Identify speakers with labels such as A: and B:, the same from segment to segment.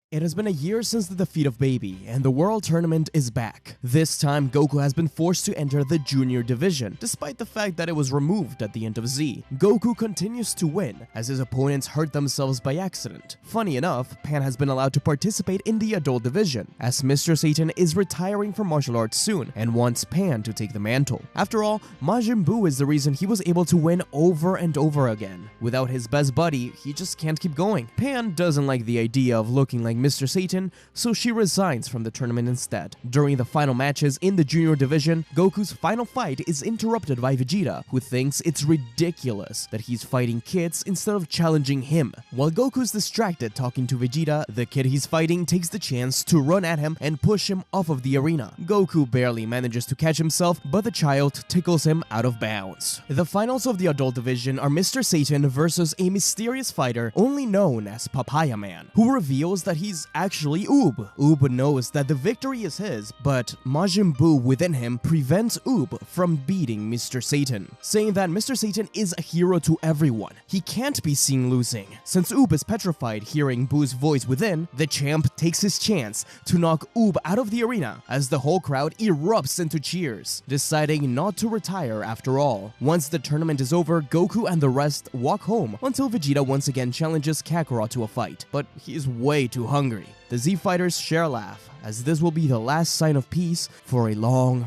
A: It has been a year since the defeat of Baby, and the World Tournament is back. This time, Goku has been forced to enter the Junior Division, despite the fact that it was removed at the end of Z. Goku continues to win, as his opponents hurt themselves by accident. Funny enough, Pan has been allowed to participate in the Adult Division, as Mr. Satan is retiring from martial arts soon, and wants Pan to take the mantle. After all, Majin Buu is the reason he was able to win over and over again. Without his best buddy, he just can't keep going. Pan doesn't like the idea of looking like Mr. Satan, so she resigns from the tournament instead. During the final matches in the Junior Division, Goku's final fight is interrupted by Vegeta, who thinks it's ridiculous that he's fighting kids instead of challenging him. While Goku's distracted talking to Vegeta, the kid he's fighting takes the chance to run at him and push him off of the arena. Goku barely manages to catch himself, but the child tickles him out of bounds. The finals of the Adult Division are Mr. Satan versus a mysterious fighter only known as Papaya Man, who reveals that he's actually Oob. Oob knows that the victory is his, but Majin Buu within him prevents Oob from beating Mr. Satan, saying that Mr. Satan is a hero to everyone. He can't be seen losing. Since Oob is petrified hearing Buu's voice within, the champ takes his chance to knock Oob out of the arena as the whole crowd erupts into cheers, deciding not to retire after all. Once the tournament is over, Goku and the rest walk home until Vegeta once again challenges Kakarot to a fight, but he's way too hungry. The Z Fighters share a laugh, as this will be the last sign of peace for a long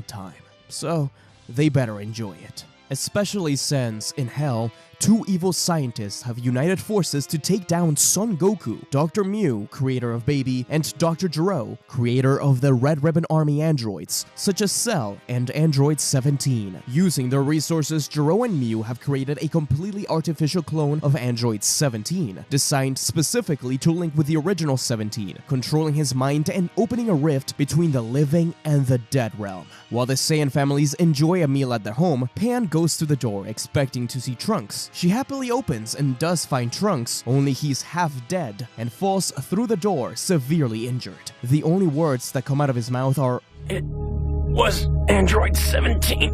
A: time. So, they better enjoy it. Especially since, in Hell, two evil scientists have united forces to take down Son Goku, Dr. Mew, creator of Baby, and Dr. Gero, creator of the Red Ribbon Army androids, such as Cell and Android 17. Using their resources, Gero and Mew have created a completely artificial clone of Android 17, designed specifically to link with the original 17, controlling his mind and opening a rift between the living and the dead realm. While the Saiyan families enjoy a meal at their home, Pan goes to the door expecting to see Trunks. She happily opens and does find Trunks, only he's half dead and falls through the door severely injured. The only words that come out of his mouth are,
B: "It was Android 17.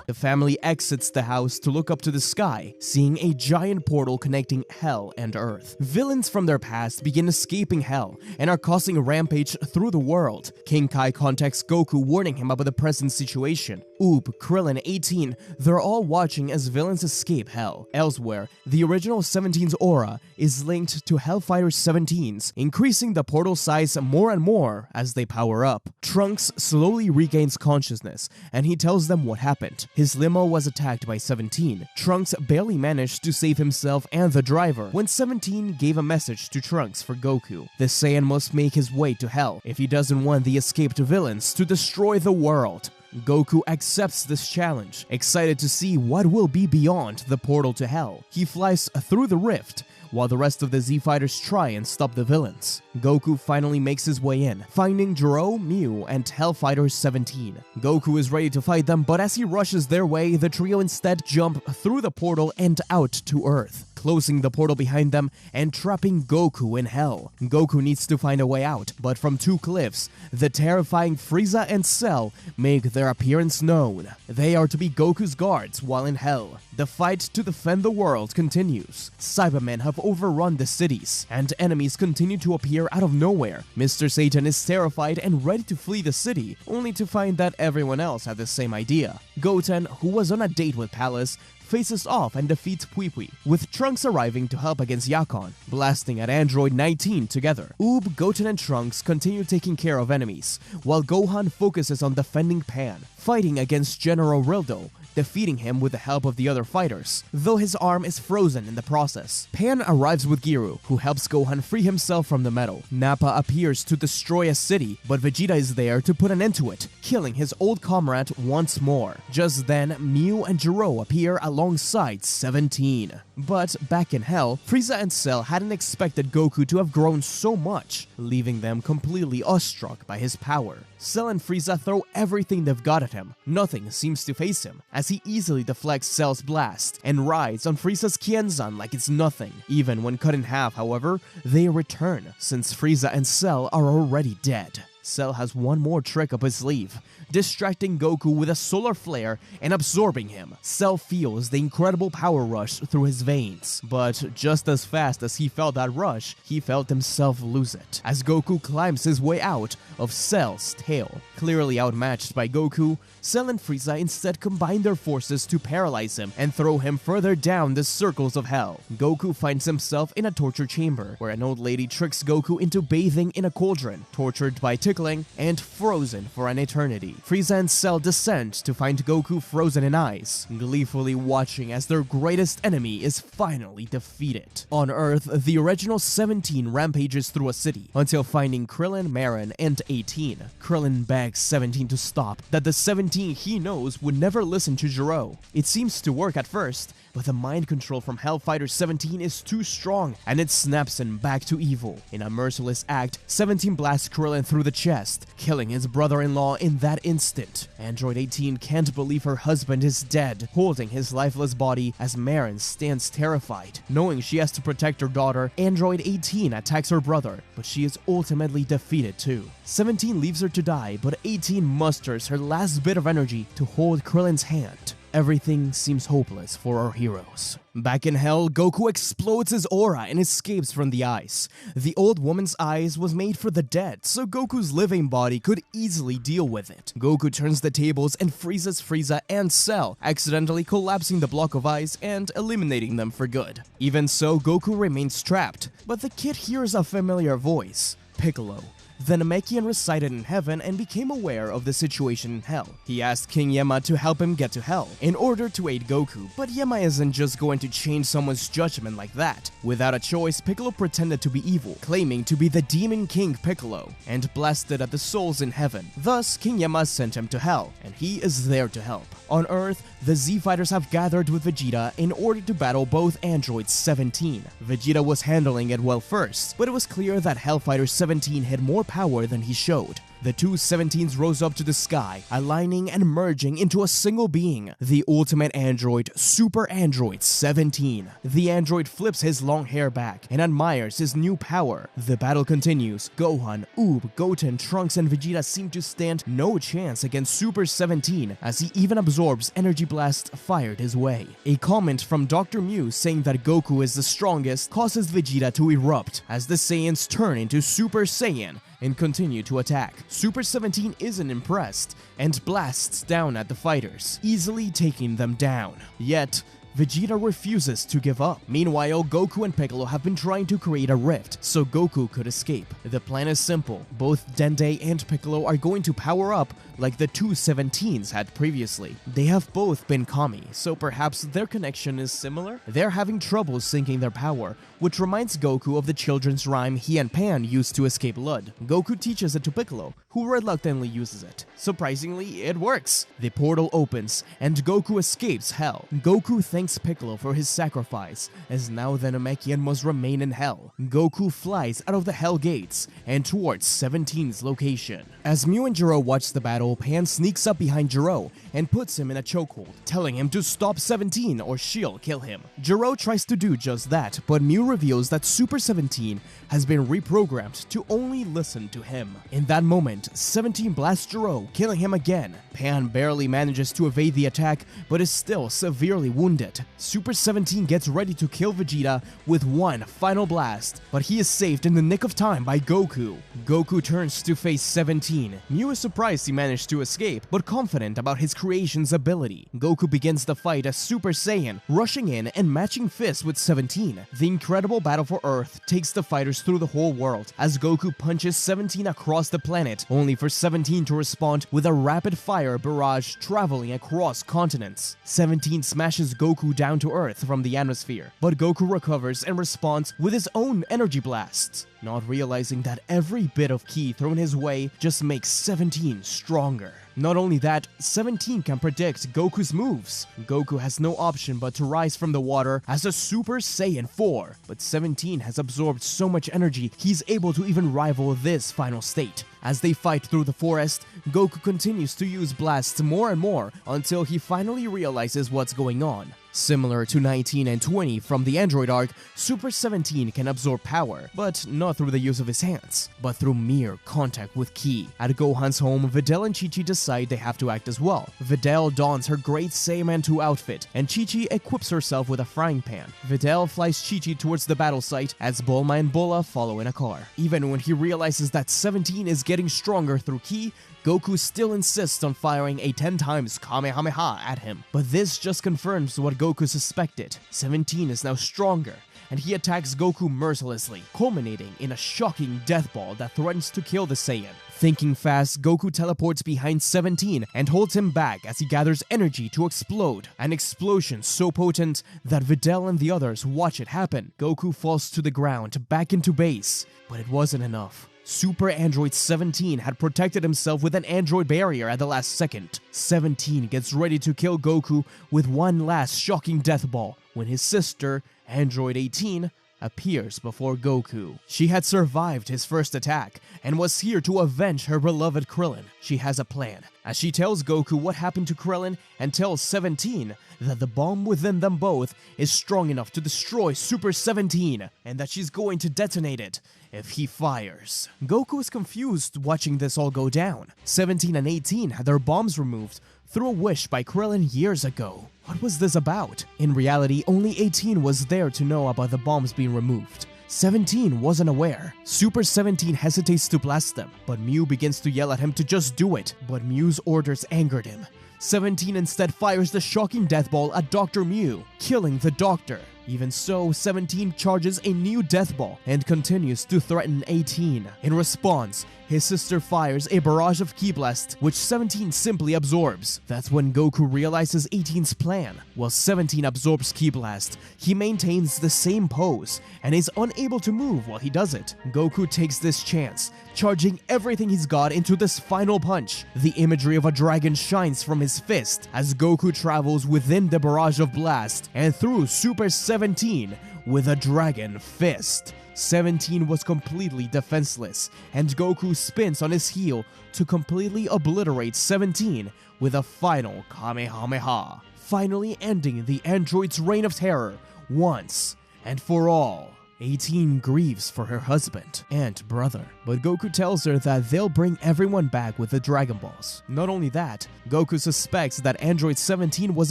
A: The family exits the house to look up to the sky, seeing a giant portal connecting Hell and Earth. Villains from their past begin escaping Hell and are causing a rampage through the world. King Kai contacts Goku, warning him about the present situation. Oob, Krillin, 18, they're all watching as villains escape Hell. Elsewhere, the original 17's aura is linked to Hellfighter 17's, increasing the portal size more and more as they power up. Trunks slowly regains consciousness, and he tells them what happened. His limo was attacked by 17. Trunks barely managed to save himself and the driver when 17 gave a message to Trunks for Goku. The Saiyan must make his way to Hell if he doesn't want the escaped villains to destroy the world. Goku accepts this challenge, excited to see what will be beyond the portal to Hell. He flies through the rift, while the rest of the Z Fighters try and stop the villains. Goku finally makes his way in, finding Gero, Mew, and Hellfighter 17. Goku is ready to fight them, but as he rushes their way, the trio instead jump through the portal and out to Earth, closing the portal behind them and trapping Goku in Hell. Goku needs to find a way out, but from two cliffs, the terrifying Frieza and Cell make their appearance known. They are to be Goku's guards while in Hell. The fight to defend the world continues. Cybermen have overrun the cities, and enemies continue to appear out of nowhere. Mr. Satan is terrified and ready to flee the city, only to find that everyone else had the same idea. Goten, who was on a date with Palace, faces off and defeats Pui Pui, with Trunks arriving to help against Yakon, blasting at Android 19 together. Oob, Goten, and Trunks continue taking care of enemies, while Gohan focuses on defending Pan, fighting against General Rildo, defeating him with the help of the other fighters, though his arm is frozen in the process. Pan arrives with Giru, who helps Gohan free himself from the metal. Nappa appears to destroy a city, but Vegeta is there to put an end to it, killing his old comrade once more. Just then, Mew and Gero appear alongside 17. But back in Hell, Frieza and Cell hadn't expected Goku to have grown so much, leaving them completely awestruck by his power. Cell and Frieza throw everything they've got at him. Nothing seems to faze him, as he easily deflects Cell's blast and rides on Frieza's Kienzan like it's nothing. Even when cut in half, however, they return, since Frieza and Cell are already dead. Cell has one more trick up his sleeve, distracting Goku with a solar flare and absorbing him. Cell feels the incredible power rush through his veins, but just as fast as he felt that rush, he felt himself lose it, as Goku climbs his way out of Cell's tail. Clearly outmatched by Goku, Cell and Frieza instead combine their forces to paralyze him and throw him further down the circles of hell. Goku finds himself in a torture chamber, where an old lady tricks Goku into bathing in a cauldron, tortured by tickling, and frozen for an eternity. Frieza and Cell descend to find Goku frozen in ice, gleefully watching as their greatest enemy is finally defeated. On Earth, the original 17 rampages through a city, until finding Krillin, Marin, and 18. Krillin begs 17 to stop, that the 17 he knows would never listen to Gero. It seems to work at first, but the mind control from Hellfighter 17 is too strong, and it snaps him back to evil. In a merciless act, 17 blasts Krillin through the chest, killing his brother-in-law in that instant. Android 18 can't believe her husband is dead, holding his lifeless body as Marin stands terrified. Knowing she has to protect her daughter, Android 18 attacks her brother, but she is ultimately defeated too. 17 leaves her to die, but 18 musters her last bit of energy to hold Krillin's hand. Everything seems hopeless for our heroes. Back in Hell, Goku explodes his aura and escapes from the ice. The old woman's eyes was made for the dead, so Goku's living body could easily deal with it. Goku turns the tables and freezes Frieza and Cell, accidentally collapsing the block of ice and eliminating them for good. Even so, Goku remains trapped, but the kid hears a familiar voice: Piccolo. The Namekian resided in heaven and became aware of the situation in hell. He asked King Yama to help him get to hell in order to aid Goku, but Yama isn't just going to change someone's judgment like that. Without a choice, Piccolo pretended to be evil, claiming to be the Demon King Piccolo, and blasted at the souls in heaven. Thus, King Yama sent him to hell, and he is there to help. On Earth, the Z-Fighters have gathered with Vegeta in order to battle both androids 17. Vegeta was handling it well first, but it was clear that Hellfighter 17 had more power than he showed. The two 17s rose up to the sky, aligning and merging into a single being, the ultimate android, Super Android 17. The android flips his long hair back and admires his new power. The battle continues. Gohan, Oob, Goten, Trunks, and Vegeta seem to stand no chance against Super 17, as he even absorbs energy blasts fired his way. A comment from Dr. Mew saying that Goku is the strongest causes Vegeta to erupt, as the Saiyans turn into Super Saiyan and continue to attack. Super 17 isn't impressed and blasts down at the fighters, easily taking them down. Yet, Vegeta refuses to give up. Meanwhile, Goku and Piccolo have been trying to create a rift so Goku could escape. The plan is simple. Both Dende and Piccolo are going to power up like the two 17s had previously. They have both been Kami, so perhaps their connection is similar? They're having trouble syncing their power, which reminds Goku of the children's rhyme he and Pan used to escape Lud. Goku teaches it to Piccolo, who reluctantly uses it. Surprisingly, it works. The portal opens, and Goku escapes Hell. Goku thanks Piccolo for his sacrifice, as now the Namekian must remain in Hell. Goku flies out of the Hell gates and towards 17's location. As Mew and Gero watch the battle, Pan sneaks up behind Gero and puts him in a chokehold, telling him to stop 17 or she'll kill him. Gero tries to do just that, but Mew reveals that Super 17 has been reprogrammed to only listen to him. In that moment, 17 blasts Gero, killing him again. Pan barely manages to evade the attack, but is still severely wounded. Super 17 gets ready to kill Vegeta with one final blast, but he is saved in the nick of time by Goku. Goku turns to face 17. Mew is surprised he managed to escape, but confident about his creation's ability. Goku begins the fight as Super Saiyan, rushing in and matching fists with 17. The incredible battle for Earth takes the fighters through the whole world, as Goku punches 17 across the planet, only for 17 to respond with a rapid-fire barrage traveling across continents. 17 smashes Goku down to Earth from the atmosphere, but Goku recovers and responds with his own energy blasts, not realizing that every bit of ki thrown his way just makes 17 stronger. Not only that, 17 can predict Goku's moves. Goku has no option but to rise from the water as a Super Saiyan 4, but 17 has absorbed so much energy he's able to even rival this final state. As they fight through the forest, Goku continues to use blasts more and more until he finally realizes what's going on. Similar to 19 and 20 from the Android arc, Super 17 can absorb power, but not not through the use of his hands, but through mere contact with ki. At Gohan's home, Videl and Chi-Chi decide they have to act as well. Videl dons her great Saiyaman 2 outfit, and Chi-Chi equips herself with a frying pan. Videl flies Chi-Chi towards the battle site as Bulma and Bola follow in a car. Even when he realizes that 17 is getting stronger through ki, Goku still insists on firing a 10 times Kamehameha at him. But this just confirms what Goku suspected. 17 is now stronger, and he attacks Goku mercilessly, culminating in a shocking death ball that threatens to kill the Saiyan. Thinking fast, Goku teleports behind 17 and holds him back as he gathers energy to explode. An explosion so potent that Videl and the others watch it happen. Goku falls to the ground, back into base, but it wasn't enough. Super Android 17 had protected himself with an android barrier at the last second. 17 gets ready to kill Goku with one last shocking death ball when his sister, Android 18, appears before Goku. She had survived his first attack and was here to avenge her beloved Krillin. She has a plan, as she tells Goku what happened to Krillin and tells 17 that the bomb within them both is strong enough to destroy Super 17 and that she's going to detonate it if he fires. Goku is confused watching this all go down. 17 and 18 had their bombs removed through a wish by Krillin years ago. What was this about? In reality, only 18 was there to know about the bombs being removed. 17 wasn't aware. Super 17 hesitates to blast them, but Mew begins to yell at him to just do it. But Mew's orders angered him. 17 instead fires the shocking death ball at Dr. Mew, killing the doctor. Even so, 17 charges a new death ball and continues to threaten 18. In response, his sister fires a barrage of ki blast, which 17 simply absorbs. That's when Goku realizes 18's plan. While 17 absorbs ki blast, he maintains the same pose and is unable to move while he does it. Goku takes this chance, charging everything he's got into this final punch. The imagery of a dragon shines from his fist as Goku travels within the barrage of blast and through Super 17 with a dragon fist. 17 was completely defenseless, and Goku spins on his heel to completely obliterate 17 with a final Kamehameha, finally ending the android's reign of terror once and for all. 18 grieves for her husband and brother, but Goku tells her that they'll bring everyone back with the Dragon Balls. Not only that, Goku suspects that Android 17 was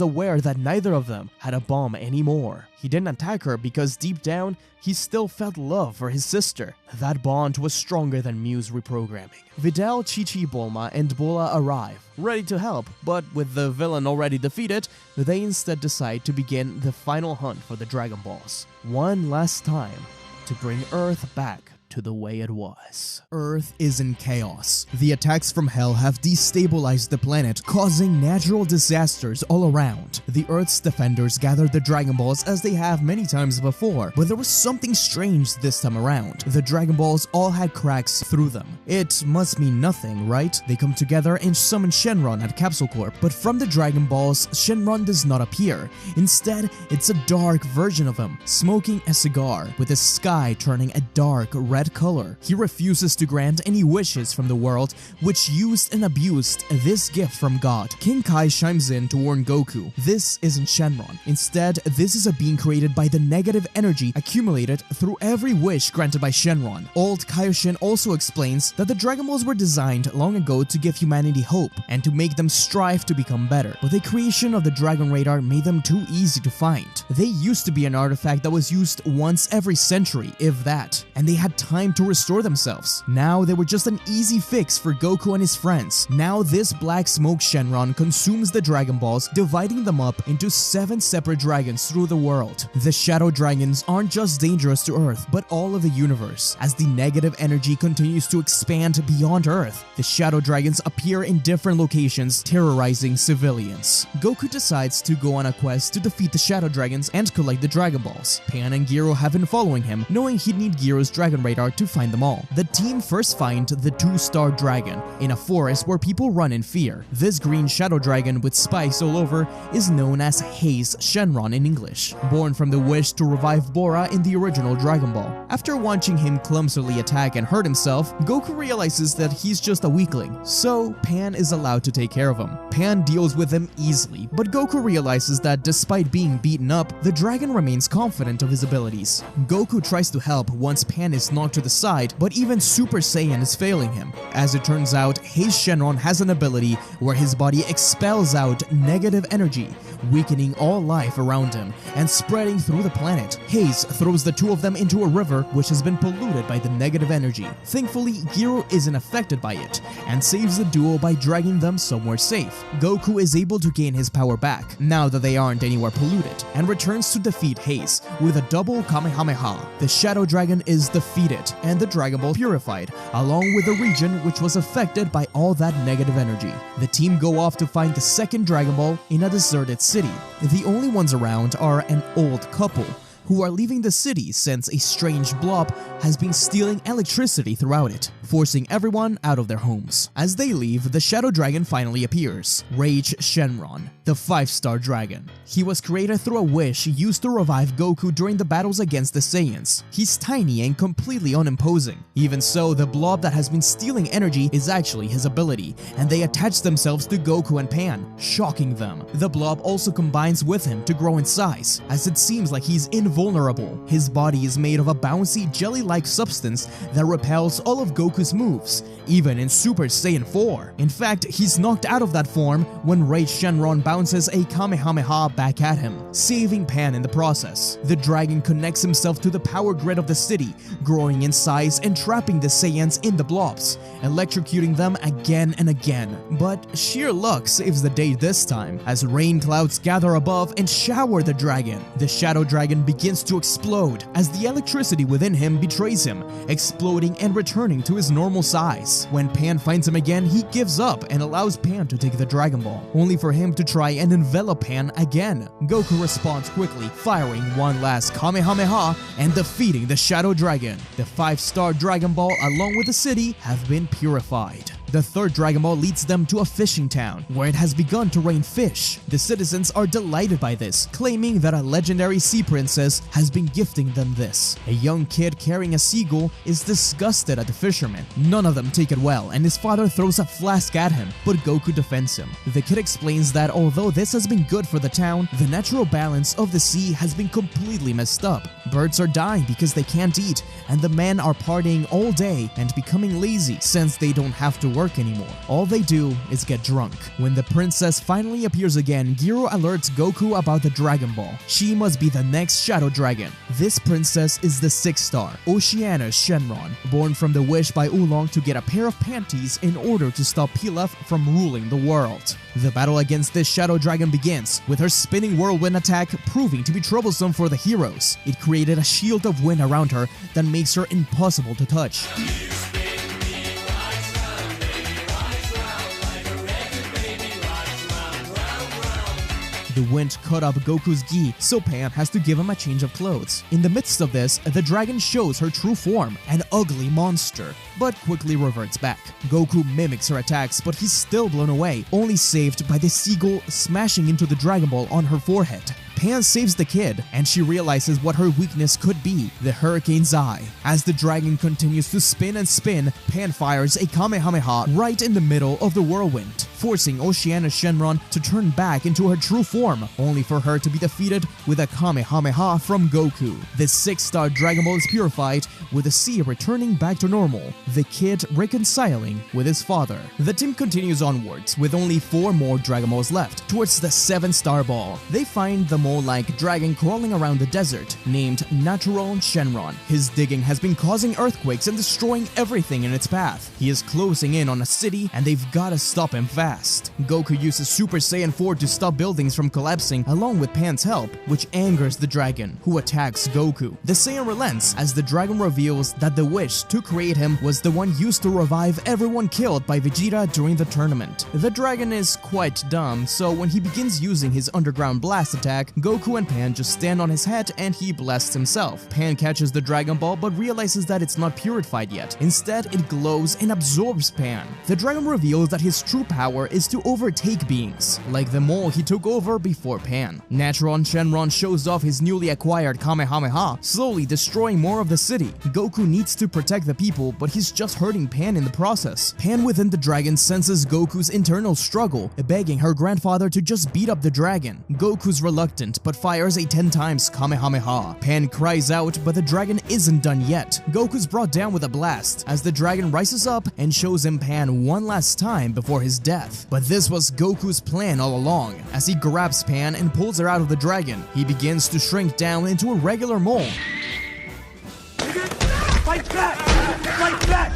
A: aware that neither of them had a bomb anymore. He didn't attack her because deep down, he still felt love for his sister. That bond was stronger than Mew's reprogramming. Videl, Chi-Chi, Bulma, and Bola arrive, ready to help, but with the villain already defeated, they instead decide to begin the final hunt for the Dragon Balls. One last time, to bring Earth back to the way it was. Earth is in chaos. The attacks from Hell have destabilized the planet, causing natural disasters all around. The Earth's defenders gathered the Dragon Balls as they have many times before, but there was something strange this time around. The Dragon Balls all had cracks through them. It must mean nothing, right? They come together and summon Shenron at Capsule Corp, but from the Dragon Balls, Shenron does not appear. Instead, it's a dark version of him, smoking a cigar, with the sky turning a dark red color. He refuses to grant any wishes from the world, which used and abused this gift from God. King Kai chimes in to warn Goku, this isn't Shenron. Instead, this is a being created by the negative energy accumulated through every wish granted by Shenron. Old Kaioshin also explains that the Dragon Balls were designed long ago to give humanity hope and to make them strive to become better, but the creation of the Dragon Radar made them too easy to find. They used to be an artifact that was used once every century, if that, and they had time to restore themselves. Now they were just an easy fix for Goku and his friends. Now this black smoke Shenron consumes the Dragon Balls, dividing them up into 7 separate dragons through the world. The Shadow Dragons aren't just dangerous to Earth, but all of the universe. As the negative energy continues to expand beyond Earth, the Shadow Dragons appear in different locations, terrorizing civilians. Goku decides to go on a quest to defeat the Shadow Dragons and collect the Dragon Balls. Pan and Gyro have been following him, knowing he'd need Gyro's Dragon Radar to find them all. The team first find the 2-star dragon in a forest where people run in fear. This green shadow dragon with spikes all over is known as Haze Shenron in English, born from the wish to revive Bora in the original Dragon Ball. After watching him clumsily attack and hurt himself, Goku realizes that he's just a weakling, so Pan is allowed to take care of him. Pan deals with him easily, but Goku realizes that despite being beaten up, the dragon remains confident of his abilities. Goku tries to help once Pan is knocked out to the side, but even Super Saiyan is failing him. As it turns out, Hei's Shenron has an ability where his body expels out negative energy, weakening all life around him and spreading through the planet. Hei's throws the two of them into a river which has been polluted by the negative energy. Thankfully, Gyro isn't affected by it and saves the duo by dragging them somewhere safe. Goku is able to gain his power back now that they aren't anywhere polluted and returns to defeat Hei's with a double Kamehameha. The Shadow Dragon is defeated and the Dragon Ball purified, along with the region which was affected by all that negative energy. The team go off to find the second Dragon Ball in a deserted city. The only ones around are an old couple who are leaving the city since a strange blob has been stealing electricity throughout it, forcing everyone out of their homes. As they leave, the Shadow Dragon finally appears, Rage Shenron, the 5-star dragon. He was created through a wish used to revive Goku during the battles against the Saiyans. He's tiny and completely unimposing. Even so, the blob that has been stealing energy is actually his ability, and they attach themselves to Goku and Pan, shocking them. The blob also combines with him to grow in size, as it seems like he's invulnerable. His body is made of a bouncy jelly-like substance that repels all of Goku's moves, even in Super Saiyan 4. In fact, he's knocked out of that form when Rage Shenron bounces a Kamehameha back at him, saving Pan in the process. The dragon connects himself to the power grid of the city, growing in size and trapping the Saiyans in the blobs, electrocuting them again and again. But sheer luck saves the day this time, as rain clouds gather above and shower the dragon. The Shadow Dragon begins to explode as the electricity within him betrays him, exploding and returning to his normal size. When Pan finds him again, he gives up and allows Pan to take the Dragon Ball, only for him to try and envelop Pan again. Goku responds quickly, firing one last Kamehameha and defeating the Shadow Dragon. The 5-star Dragon Ball, along with the city, have been purified. The third Dragon Ball leads them to a fishing town, where it has begun to rain fish. The citizens are delighted by this, claiming that a legendary sea princess has been gifting them this. A young kid carrying a seagull is disgusted at the fishermen. None of them take it well, and his father throws a flask at him, but Goku defends him. The kid explains that although this has been good for the town, the natural balance of the sea has been completely messed up. Birds are dying because they can't eat, and the men are partying all day and becoming lazy since they don't have to work anymore. All they do is get drunk. When the princess finally appears again, Gyro alerts Goku about the Dragon Ball. She must be the next Shadow Dragon. This princess is the 6-star, Oceana Shenron, born from the wish by Oolong to get a pair of panties in order to stop Pilaf from ruling the world. The battle against this Shadow Dragon begins, with her spinning whirlwind attack proving to be troublesome for the heroes. It created a shield of wind around her that makes her impossible to touch. The wind cut up Goku's gi, so Pan has to give him a change of clothes. In the midst of this, the dragon shows her true form, an ugly monster, but quickly reverts back. Goku mimics her attacks, but he's still blown away, only saved by the seagull smashing into the Dragon Ball on her forehead. Pan saves the kid, and she realizes what her weakness could be, the Hurricane's Eye. As the dragon continues to spin and spin, Pan fires a Kamehameha right in the middle of the whirlwind, forcing Oceana Shenron to turn back into her true form, only for her to be defeated with a Kamehameha from Goku. The 6-star Dragon Ball is purified, with the sea returning back to normal, the kid reconciling with his father. The team continues onwards, with only 4 more Dragon Balls left, towards the 7-star ball. They find the mole-like dragon crawling around the desert, named Natural Shenron. His digging has been causing earthquakes and destroying everything in its path. He is closing in on a city, and they've gotta stop him fast. Goku uses Super Saiyan 4 to stop buildings from collapsing, along with Pan's help, which angers the dragon, who attacks Goku. The Saiyan relents as the dragon reveals that the wish to create him was the one used to revive everyone killed by Vegeta during the tournament. The dragon is quite dumb, so when he begins using his underground blast attack, Goku and Pan just stand on his head and he blasts himself. Pan catches the Dragon Ball but realizes that it's not purified yet. Instead, it glows and absorbs Pan. The dragon reveals that his true power power is to overtake beings, like the mole he took over before Pan. Naturon Shenron shows off his newly acquired Kamehameha, slowly destroying more of the city. Goku needs to protect the people, but he's just hurting Pan in the process. Pan within the dragon senses Goku's internal struggle, begging her grandfather to just beat up the dragon. Goku's reluctant, but fires a 10 times Kamehameha. Pan cries out, but the dragon isn't done yet. Goku's brought down with a blast, as the dragon rises up and shows him Pan one last time before his death. But this was Goku's plan all along. As he grabs Pan and pulls her out of the dragon, he begins to shrink down into a regular mole.
B: Fight back! Fight back!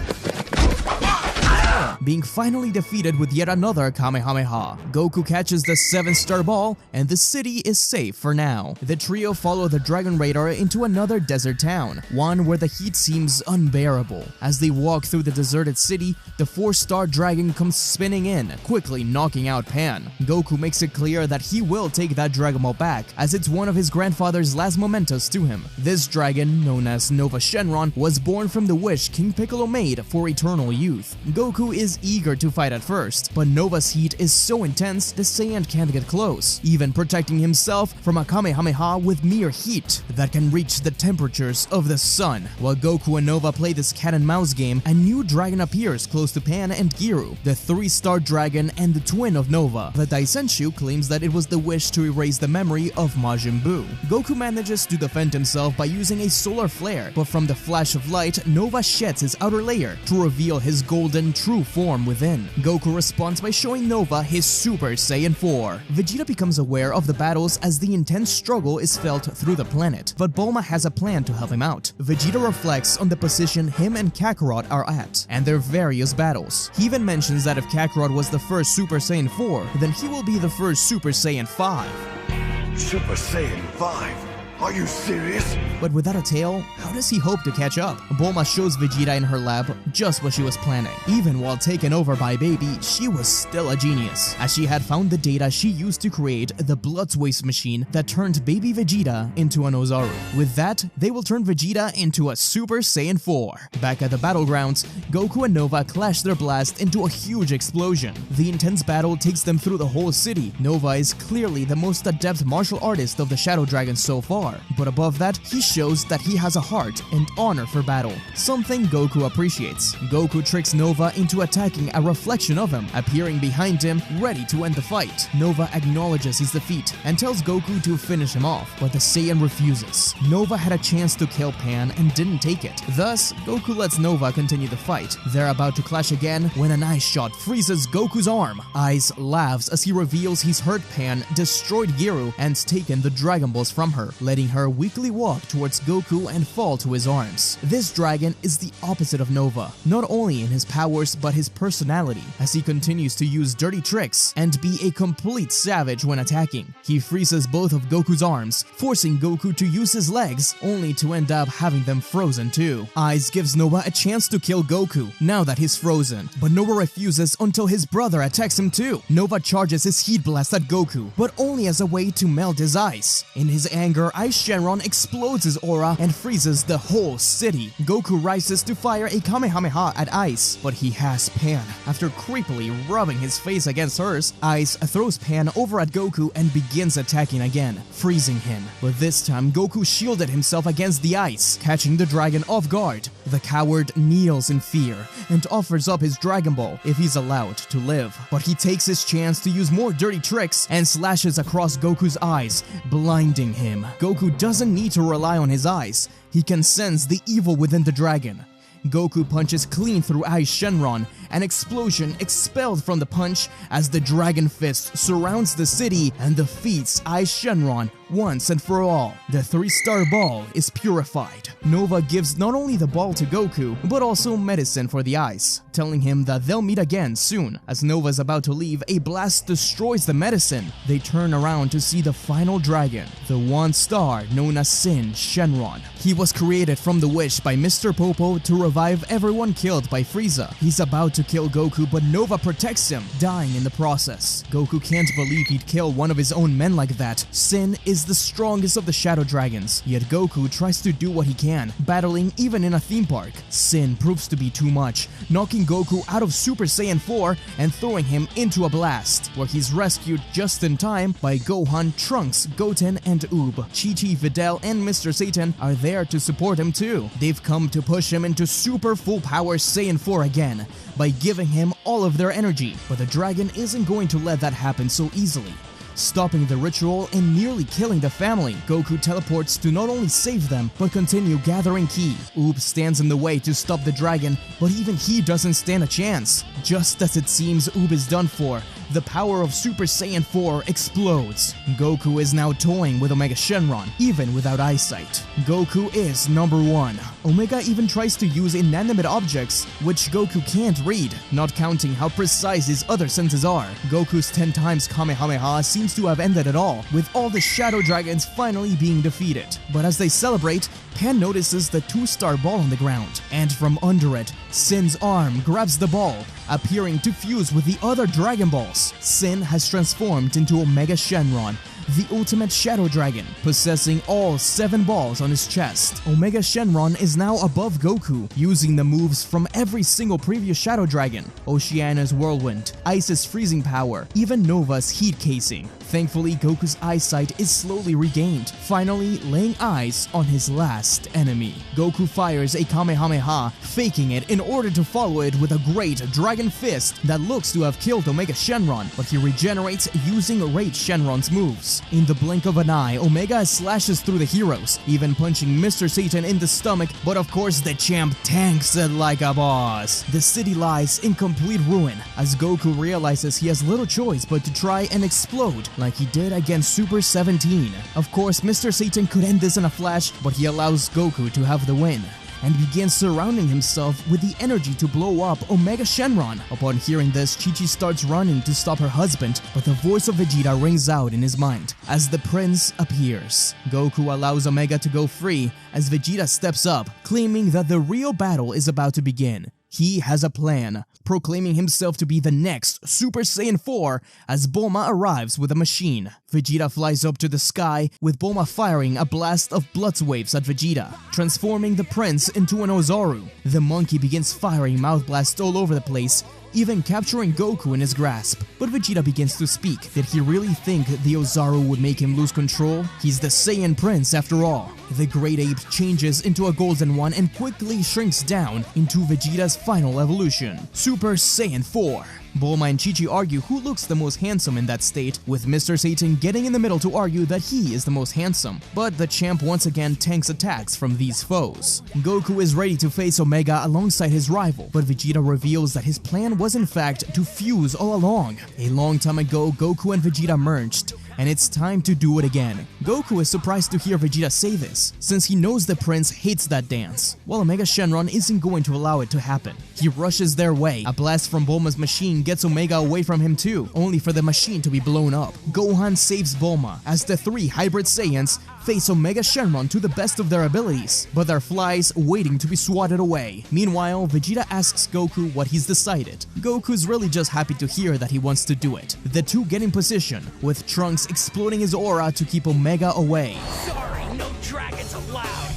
A: Being finally defeated with yet another Kamehameha. Goku catches the 7-star ball, and the city is safe for now. The trio follow the Dragon Raider into another desert town, one where the heat seems unbearable. As they walk through the deserted city, the 4-star dragon comes spinning in, quickly knocking out Pan. Goku makes it clear that he will take that Dragon Ball back, as it's one of his grandfather's last mementos to him. This dragon, known as Nova Shenron, was born from the wish King Piccolo made for eternal youth. Goku is eager to fight at first, but Nova's heat is so intense the Saiyan can't get close, even protecting himself from a Kamehameha with mere heat that can reach the temperatures of the sun. While Goku and Nova play this cat and mouse game, a new dragon appears close to Pan and Giru, the 3-star dragon and the twin of Nova. The Daisenshu claims that it was the wish to erase the memory of Majin Buu. Goku manages to defend himself by using a solar flare, but from the flash of light, Nova sheds his outer layer to reveal his golden true form within. Goku responds by showing Nova his Super Saiyan 4. Vegeta becomes aware of the battles as the intense struggle is felt through the planet, but Bulma has a plan to help him out. Vegeta reflects on the position him and Kakarot are at, and their various battles. He even mentions that if Kakarot was the first Super Saiyan 4, then he will be the first Super Saiyan 5.
C: Super Saiyan 5? Are you serious?
A: But without a tail, how does he hope to catch up? Bulma shows Vegeta in her lab just what she was planning. Even while taken over by Baby, she was still a genius, as she had found the data she used to create the Blood's Waste machine that turned Baby Vegeta into an Ozaru. With that, they will turn Vegeta into a Super Saiyan 4. Back at the battlegrounds, Goku and Nova clash their blast into a huge explosion. The intense battle takes them through the whole city. Nova is clearly the most adept martial artist of the Shadow Dragons so far. But above that, he shows that he has a heart and honor for battle, something Goku appreciates. Goku tricks Nova into attacking a reflection of him, appearing behind him, ready to end the fight. Nova acknowledges his defeat and tells Goku to finish him off, but the Saiyan refuses. Nova had a chance to kill Pan and didn't take it. Thus, Goku lets Nova continue the fight. They're about to clash again when an ice shot freezes Goku's arm. Ice laughs as he reveals he's hurt Pan, destroyed Giru, and taken the Dragon Balls from her, letting her weakly walk towards Goku and fall to his arms. This dragon is the opposite of Nova, not only in his powers but his personality, as he continues to use dirty tricks and be a complete savage when attacking. He freezes both of Goku's arms, forcing Goku to use his legs, only to end up having them frozen too. Ice gives Nova a chance to kill Goku, now that he's frozen, but Nova refuses until his brother attacks him too. Nova charges his heat blast at Goku, but only as a way to melt his ice. In his anger, Ice Shenron explodes his aura and freezes the whole city. Goku rises to fire a Kamehameha at Ice, but he has Pan. After creepily rubbing his face against hers, Ice throws Pan over at Goku and begins attacking again, freezing him. But this time, Goku shielded himself against the ice, catching the dragon off guard. The coward kneels in fear and offers up his Dragon Ball if he's allowed to live. But he takes his chance to use more dirty tricks and slashes across Goku's eyes, blinding him. Goku doesn't need to rely on his eyes. He can sense the evil within the dragon. Goku punches clean through Ice Shenron, an explosion expelled from the punch as the Dragon Fist surrounds the city and defeats Ice Shenron once and for all. The 3-star ball is purified. Nova gives not only the ball to Goku, but also medicine for the ice, telling him that they'll meet again soon. As Nova's about to leave, a blast destroys the medicine. They turn around to see the final dragon, the 1-star known as Sin Shenron. He was created from the wish by Mr. Popo to revive everyone killed by Frieza. He's about to kill Goku, but Nova protects him, dying in the process. Goku can't believe he'd kill one of his own men like that. Sin is is the strongest of the Shadow Dragons, yet Goku tries to do what he can, battling even in a theme park. Sin proves to be too much, knocking Goku out of Super Saiyan 4 and throwing him into a blast, where he's rescued just in time by Gohan, Trunks, Goten, and Oob. Chi-Chi, Videl, and Mr. Satan are there to support him too. They've come to push him into super full power Saiyan 4 again, by giving him all of their energy, but the dragon isn't going to let that happen so easily. Stopping the ritual and nearly killing the family, Goku teleports to not only save them, but continue gathering ki. Oob stands in the way to stop the dragon, but even he doesn't stand a chance. Just as it seems Oob is done for, the power of Super Saiyan 4 explodes. Goku is now toying with Omega Shenron, even without eyesight. Goku is number 1. Omega even tries to use inanimate objects, which Goku can't read, not counting how precise his other senses are. Goku's 10 times Kamehameha seems to have ended it all, with all the Shadow Dragons finally being defeated. But as they celebrate, Pan notices the 2-star ball on the ground, and from under it, Sin's arm grabs the ball, appearing to fuse with the other Dragon Balls. Sin has transformed into Omega Shenron, the ultimate Shadow Dragon, possessing all 7 balls on his chest. Omega Shenron is now above Goku, using the moves from every single previous Shadow Dragon: Oceana's Whirlwind, Ice's Freezing Power, even Nova's Heat Casing. Thankfully, Goku's eyesight is slowly regained, finally laying eyes on his last enemy. Goku fires a Kamehameha, faking it in order to follow it with a great Dragon Fist that looks to have killed Omega Shenron, but he regenerates using Rage Shenron's moves. In the blink of an eye, Omega slashes through the heroes, even punching Mr. Satan in the stomach, but of course the champ tanks it like a boss. The city lies in complete ruin, as Goku realizes he has little choice but to try and explode, like he did against Super 17. Of course, Mr. Satan could end this in a flash, but he allows Goku to have the win, and begins surrounding himself with the energy to blow up Omega Shenron. Upon hearing this, Chi-Chi starts running to stop her husband, but the voice of Vegeta rings out in his mind as the prince appears. Goku allows Omega to go free as Vegeta steps up, claiming that the real battle is about to begin. He has a plan, proclaiming himself to be the next Super Saiyan 4 as Bulma arrives with a machine. Vegeta flies up to the sky, with Bulma firing a blast of blood waves at Vegeta, transforming the prince into an Ozaru. The monkey begins firing mouth blasts all over the place, even capturing Goku in his grasp. But Vegeta begins to speak. Did he really think the Ozaru would make him lose control? He's the Saiyan Prince after all. The Great Ape changes into a golden one and quickly shrinks down into Vegeta's final evolution, Super Saiyan 4. Bulma and Chi-Chi argue who looks the most handsome in that state, with Mr. Satan getting in the middle to argue that he is the most handsome, but the champ once again tanks attacks from these foes. Goku is ready to face Omega alongside his rival, but Vegeta reveals that his plan was in fact to fuse all along. A long time ago, Goku and Vegeta merged, and it's time to do it again. Goku is surprised to hear Vegeta say this, since he knows the prince hates that dance, while Omega Shenron isn't going to allow it to happen. He rushes their way. A blast from Bulma's machine gets Omega away from him too, only for the machine to be blown up. Gohan saves Bulma, as the 3 hybrid Saiyans face Omega Shenron to the best of their abilities, but they're flies waiting to be swatted away. Meanwhile, Vegeta asks Goku what he's decided. Goku's really just happy to hear that he wants to do it. The two get in position, with Trunks exploding his aura to keep Omega away.
B: Sorry, no dragons allowed.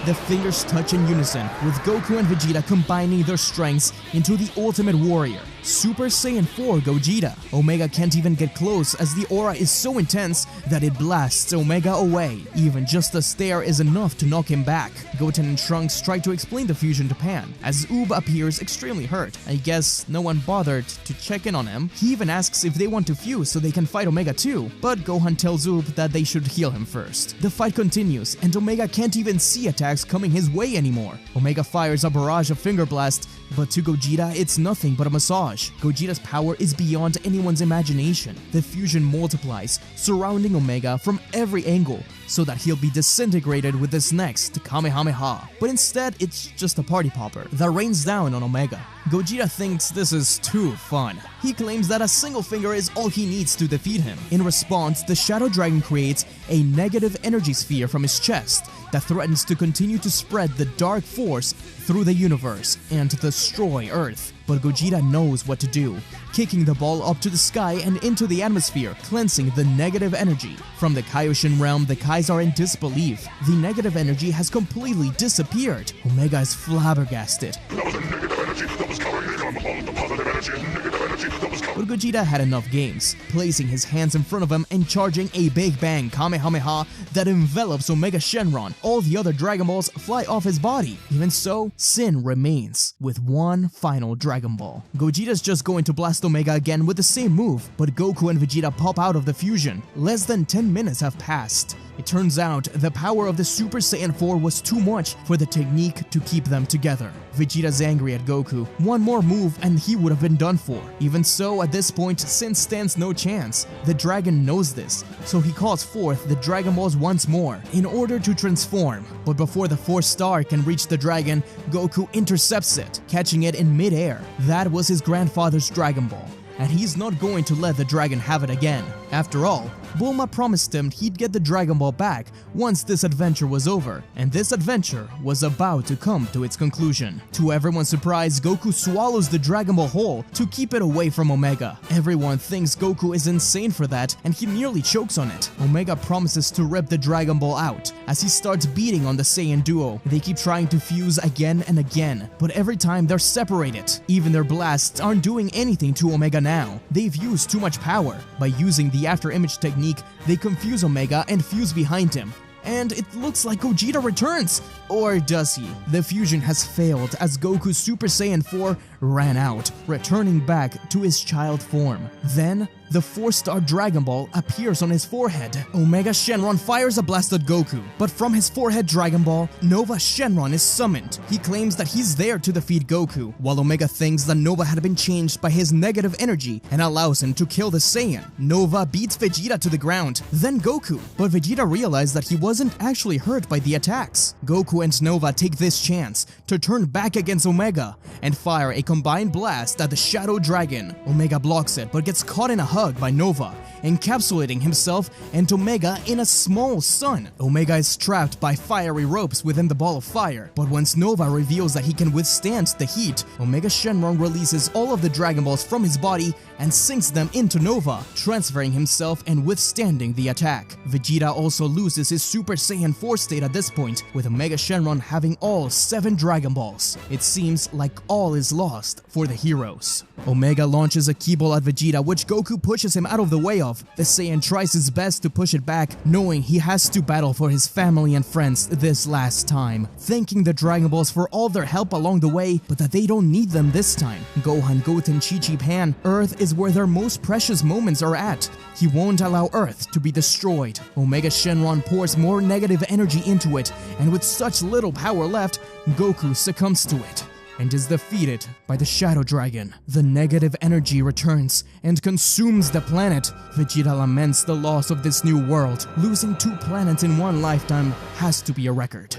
A: The fingers touch in unison, with Goku and Vegeta combining their strengths into the ultimate warrior, Super Saiyan 4 Gogeta. Omega can't even get close as the aura is so intense that it blasts Omega away. Even just a stare is enough to knock him back. Goten and Trunks try to explain the fusion to Pan, as Oob appears extremely hurt. I guess no one bothered to check in on him. He even asks if they want to fuse so they can fight Omega too, but Gohan tells Oob that they should heal him first. The fight continues, and Omega can't even see attacks coming his way anymore. Omega fires a barrage of finger blasts, but to Gogeta, it's nothing but a massage. Gogeta's power is beyond anyone's imagination. The fusion multiplies, surrounding Omega from every angle, so that he'll be disintegrated with this next Kamehameha. But instead, it's just a party popper that rains down on Omega. Gogeta thinks this is too fun. He claims that a single finger is all he needs to defeat him. In response, the Shadow Dragon creates a negative energy sphere from his chest that threatens to continue to spread the dark force through the universe and destroy Earth. But Gogeta knows what to do, kicking the ball up to the sky and into the atmosphere, cleansing the negative energy. From the Kaioshin realm, the Kais are in disbelief. The negative energy has completely disappeared. Omega is flabbergasted.
C: That was a negative energy that was covering all the positive energy and negative energy that was
A: But Gogeta had enough games, placing his hands in front of him and charging a Big Bang Kamehameha that envelops Omega Shenron. All the other Dragon Balls fly off his body. Even so, Sin remains with one final Dragon Ball. Gogeta's just going to blast Omega again with the same move, but Goku and Vegeta pop out of the fusion. Less than 10 minutes have passed. It turns out the power of the Super Saiyan 4 was too much for the technique to keep them together. Vegeta's angry at Goku. One more move and he would have been done for. Even so, at this point, Sin stands no chance. The dragon knows this, so he calls forth the Dragon Balls once more in order to transform. But before the 4th star can reach the dragon, Goku intercepts it, catching it in mid-air. That was his grandfather's Dragon Ball, and he's not going to let the dragon have it again. After all, Bulma promised him he'd get the Dragon Ball back once this adventure was over, and this adventure was about to come to its conclusion. To everyone's surprise, Goku swallows the Dragon Ball whole to keep it away from Omega. Everyone thinks Goku is insane for that, and he nearly chokes on it. Omega promises to rip the Dragon Ball out as he starts beating on the Saiyan duo. They keep trying to fuse again and again, but every time they're separated. Even their blasts aren't doing anything to Omega now. They've used too much power. By using the after image technique, they confuse Omega and fuse behind him. And it looks like Gogeta returns. Or does he? The fusion has failed as Goku's Super Saiyan 4 ran out, returning back to his child form. Then, the 4-star Dragon Ball appears on his forehead. Omega Shenron fires a blast at Goku, but from his forehead Dragon Ball, Nova Shenron is summoned. He claims that he's there to defeat Goku, while Omega thinks that Nova had been changed by his negative energy and allows him to kill the Saiyan. Nova beats Vegeta to the ground, then Goku, but Vegeta realized that he wasn't actually hurt by the attacks. Goku and Nova take this chance to turn back against Omega and fire a combined blast at the Shadow Dragon. Omega blocks it but gets caught in a hug by Nova, encapsulating himself and Omega in a small sun. Omega is trapped by fiery ropes within the ball of fire, but once Nova reveals that he can withstand the heat, Omega Shenron releases all of the Dragon Balls from his body and sinks them into Nova, transferring himself and withstanding the attack. Vegeta also loses his Super Saiyan 4 state at this point, with Omega Shenron having all 7 Dragon Balls. It seems like all is lost for the heroes. Omega launches a Ki Ball at Vegeta, which Goku pushes him out of the way of. The Saiyan tries his best to push it back, knowing he has to battle for his family and friends this last time, thanking the Dragon Balls for all their help along the way, but that they don't need them this time. Gohan, Goten, Chi-Chi, Pan, Earth is where their most precious moments are at. He won't allow Earth to be destroyed. Omega Shenron pours more negative energy into it, and with such little power left, Goku succumbs to it and is defeated by the Shadow Dragon. The negative energy returns and consumes the planet. Vegeta laments the loss of this new world. Losing 2 planets in one lifetime has to be a record.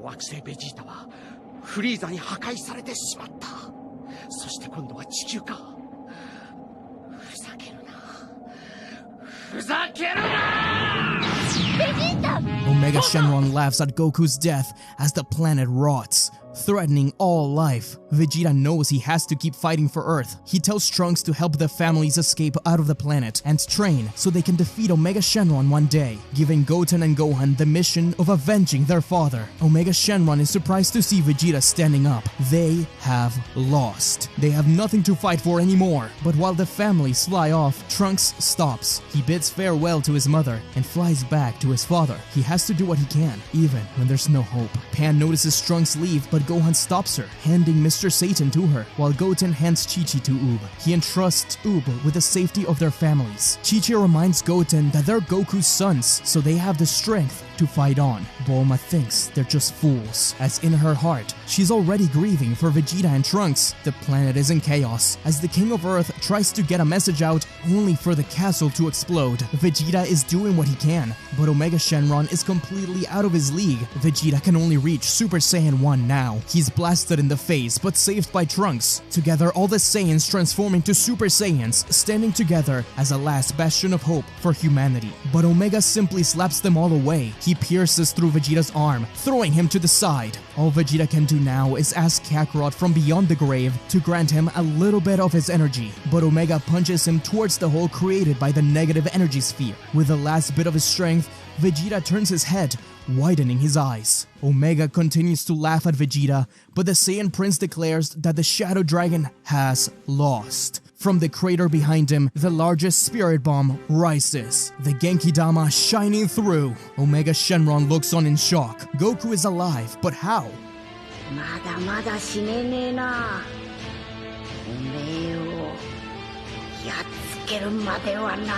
B: 惑星ベジータはフリーザに破壊されてしまった。そして今度は地球か。ふざけるな。ふざけるな！
A: Omega Shenron laughs at Goku's death as the planet rots, threatening all life. Vegeta knows he has to keep fighting for Earth. He tells Trunks to help the families escape out of the planet and train so they can defeat Omega Shenron one day, giving Goten and Gohan the mission of avenging their father. Omega Shenron is surprised to see Vegeta standing up. They have lost. They have nothing to fight for anymore. But while the families fly off, Trunks stops. He bids farewell to his mother and flies back to his father. He has to do what he can, even when there's no hope. Pan notices Trunks leave, but Gohan stops her, handing Mr. Satan to her, while Goten hands Chi-Chi to Oob. He entrusts Oob with the safety of their families. Chi-Chi reminds Goten that they're Goku's sons, so they have the strength to fight on. Bulma thinks they're just fools, as in her heart, she's already grieving for Vegeta and Trunks. The planet is in chaos, as the King of Earth tries to get a message out only for the castle to explode. Vegeta is doing what he can, but Omega Shenron is completely out of his league. Vegeta can only reach Super Saiyan 1 now. He's blasted in the face, but saved by Trunks. Together, all the Saiyans transform into Super Saiyans, standing together as a last bastion of hope for humanity. But Omega simply slaps them all away. He pierces through Vegeta's arm, throwing him to the side. All Vegeta can do now is ask Kakarot from beyond the grave to grant him a little bit of his energy, but Omega punches him towards the hole created by the negative energy sphere. With the last bit of his strength, Vegeta turns his head, widening his eyes. Omega continues to laugh at Vegeta, but the Saiyan Prince declares that the Shadow Dragon has lost. From the crater behind him, the largest spirit bomb rises, the Genki Dama shining through. Omega Shenron looks on in shock. Goku is alive, but how?
D: まだまだ死ねねえな。おめえをやっつけるまではな。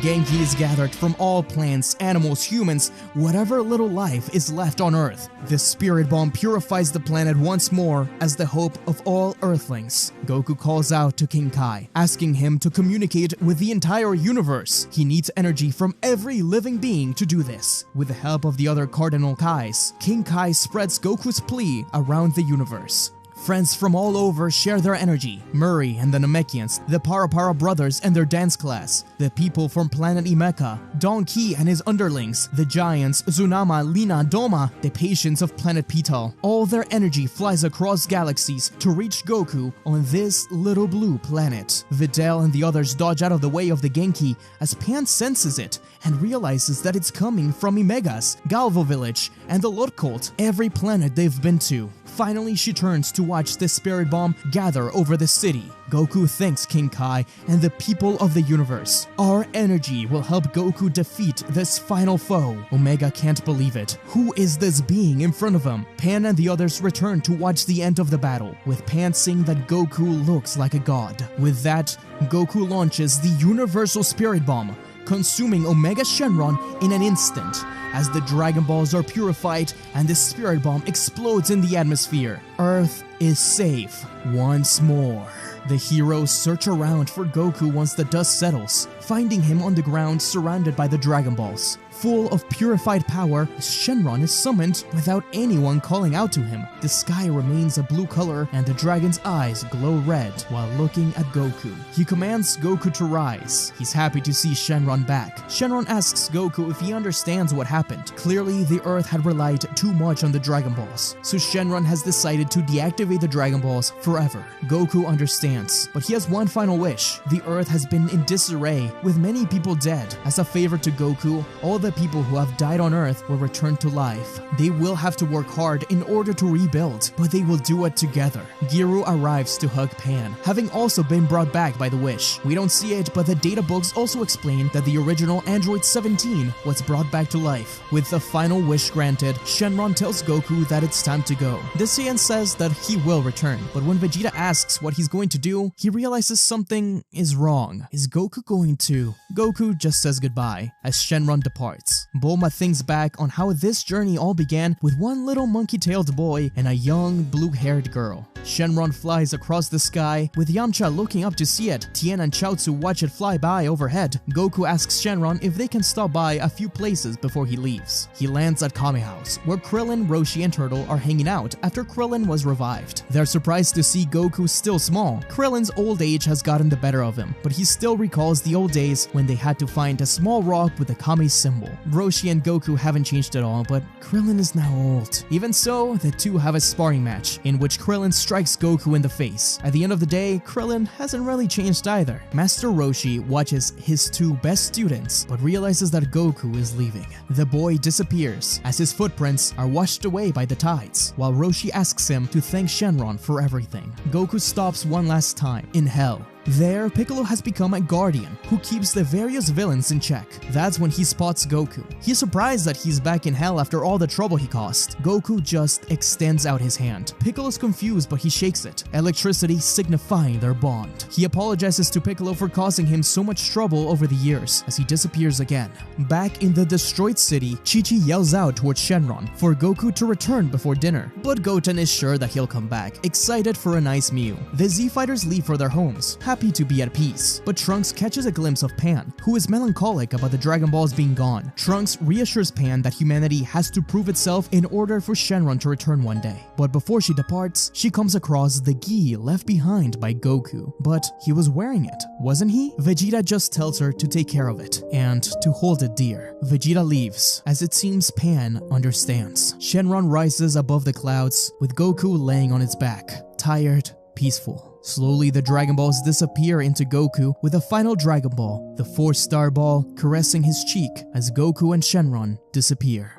A: Genki is gathered from all plants, animals, humans, whatever little life is left on Earth. The spirit bomb purifies the planet once more as the hope of all Earthlings. Goku calls out to King Kai, asking him to communicate with the entire universe. He needs energy from every living being to do this. With the help of the other Cardinal Kais, King Kai spreads Goku's plea around the universe. Friends from all over share their energy. Murray and the Namekians, the Para brothers and their dance class, the people from planet Imeka, Don Ki and his underlings, the giants Zunama, Lina, Doma, the patients of planet Pital. All their energy flies across galaxies to reach Goku on this little blue planet. Videl and the others dodge out of the way of the Genki as Pan senses it and realizes that it's coming from Imegas, Galvo Village, and the Lot Cult, every planet they've been to. Finally, she turns to watch the spirit bomb gather over the city. Goku thanks King Kai and the people of the universe. Our energy will help Goku defeat this final foe. Omega can't believe it. Who is this being in front of him? Pan and the others return to watch the end of the battle, with Pan saying that Goku looks like a god. With that, Goku launches the Universal Spirit Bomb, consuming Omega Shenron in an instant, as the Dragon Balls are purified and the Spirit Bomb explodes in the atmosphere. Earth is safe once more. The heroes search around for Goku once the dust settles, finding him on the ground surrounded by the Dragon Balls. Full of purified power, Shenron is summoned without anyone calling out to him. The sky remains a blue color and the dragon's eyes glow red while looking at Goku. He commands Goku to rise. He's happy to see Shenron back. Shenron asks Goku if he understands what happened. Clearly, the Earth had relied too much on the Dragon Balls, so Shenron has decided to deactivate the Dragon Balls forever. Goku understands, but he has one final wish. The Earth has been in disarray, with many people dead. As a favor to Goku, all the people who have died on Earth will return to life. They will have to work hard in order to rebuild, but they will do it together. Giru arrives to hug Pan, having also been brought back by the wish. We don't see it, but the data books also explain that the original Android 17 was brought back to life. With the final wish granted, Shenron tells Goku that it's time to go. The Saiyan says that he will return, but when Vegeta asks what he's going to do, he realizes something is wrong. Is Goku going to? Goku just says goodbye as Shenron departs. Bulma thinks back on how this journey all began with one little monkey-tailed boy and a young blue-haired girl. Shenron flies across the sky, with Yamcha looking up to see it. Tien and Chaozu watch it fly by overhead. Goku asks Shenron if they can stop by a few places before he leaves. He lands at Kame House, where Krillin, Roshi, and Turtle are hanging out after Krillin was revived. They're surprised to see Goku still small. Krillin's old age has gotten the better of him, but he still recalls the old days when they had to find a small rock with the Kame symbol. Roshi and Goku haven't changed at all, but Krillin is now old. Even so, the two have a sparring match, in which Krillin strikes Goku in the face. At the end of the day, Krillin hasn't really changed either. Master Roshi watches his two best students, but realizes that Goku is leaving. The boy disappears, as his footprints are washed away by the tides, while Roshi asks him to thank Shenron for everything. Goku stops one last time, in Hell, There, Piccolo has become a guardian who keeps the various villains in check. That's when he spots Goku. He's surprised that he's back in hell after all the trouble he caused. Goku just extends out his hand. Piccolo's confused, but he shakes it, electricity signifying their bond. He apologizes to Piccolo for causing him so much trouble over the years as he disappears again. Back in the destroyed city, Chi-Chi yells out towards Shenron for Goku to return before dinner, but Goten is sure that he'll come back, excited for a nice meal. The Z-Fighters leave for their homes, happy to be at peace, but Trunks catches a glimpse of Pan, who is melancholic about the Dragon Balls being gone. Trunks reassures Pan that humanity has to prove itself in order for Shenron to return one day. But before she departs, she comes across the gi left behind by Goku. But he was wearing it, wasn't he? Vegeta just tells her to take care of it and to hold it dear. Vegeta leaves, as it seems Pan understands. Shenron rises above the clouds, with Goku laying on its back, tired, peaceful. Slowly, the Dragon Balls disappear into Goku, with a final Dragon Ball, the 4-star ball, caressing his cheek as Goku and Shenron disappear.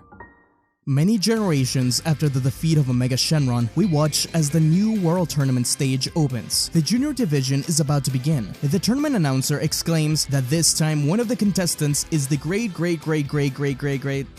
A: Many generations after the defeat of Omega Shenron, we watch as the new World Tournament stage opens. The Junior Division is about to begin. The tournament announcer exclaims that this time one of the contestants is the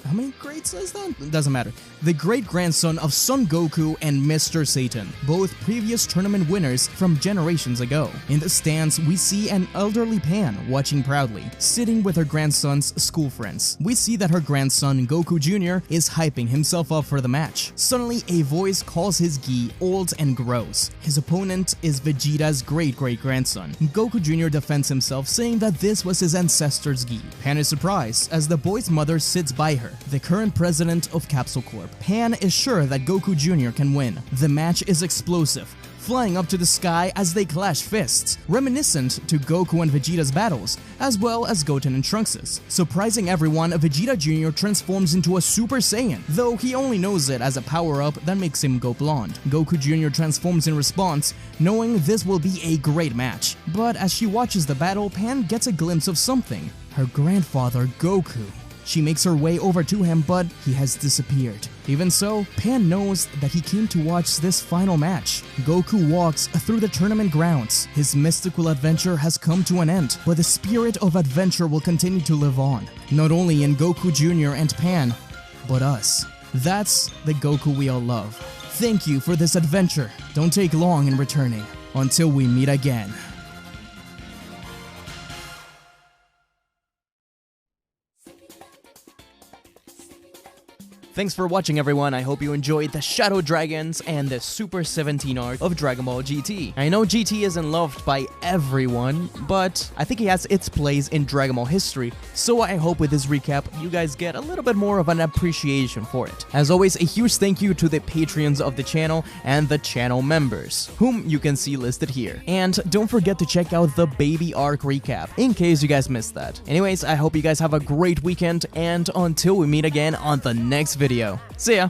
A: how many greats is that? Doesn't matter. The great-grandson of Son Goku and Mr. Satan, both previous tournament winners from generations ago. In the stands, we see an elderly Pan watching proudly, sitting with her grandson's school friends. We see that her grandson, Goku Jr., is hyping himself up for the match. Suddenly, a voice calls his gi old and gross. His opponent is Vegeta's great-great-grandson. Goku Jr. defends himself, saying that this was his ancestor's gi. Pan is surprised, as the boy's mother sits by her, the current president of Capsule Corp. Pan is sure that Goku Jr. can win. The match is explosive, flying up to the sky as they clash fists, reminiscent to Goku and Vegeta's battles, as well as Goten and Trunks's. Surprising everyone, Vegeta Jr. transforms into a Super Saiyan, though he only knows it as a power-up that makes him go blonde. Goku Jr. transforms in response, knowing this will be a great match. But as she watches the battle, Pan gets a glimpse of something: her grandfather, Goku. She makes her way over to him, but he has disappeared. Even so, Pan knows that he came to watch this final match. Goku walks through the tournament grounds. His mystical adventure has come to an end, but the spirit of adventure will continue to live on, not only in Goku Jr. and Pan, but us. That's the Goku we all love. Thank you for this adventure. Don't take long in returning. Until we meet again. Thanks for watching, everyone. I hope you enjoyed the Shadow Dragons and the Super 17 arc of Dragon Ball GT. I know GT isn't loved by everyone, but I think it has its place in Dragon Ball history, so I hope with this recap you guys get a little bit more of an appreciation for it. As always, a huge thank you to the Patreons of the channel and the channel members, whom you can see listed here. And don't forget to check out the Baby arc recap, in case you guys missed that. Anyways, I hope you guys have a great weekend, and until we meet again on the next video. See ya!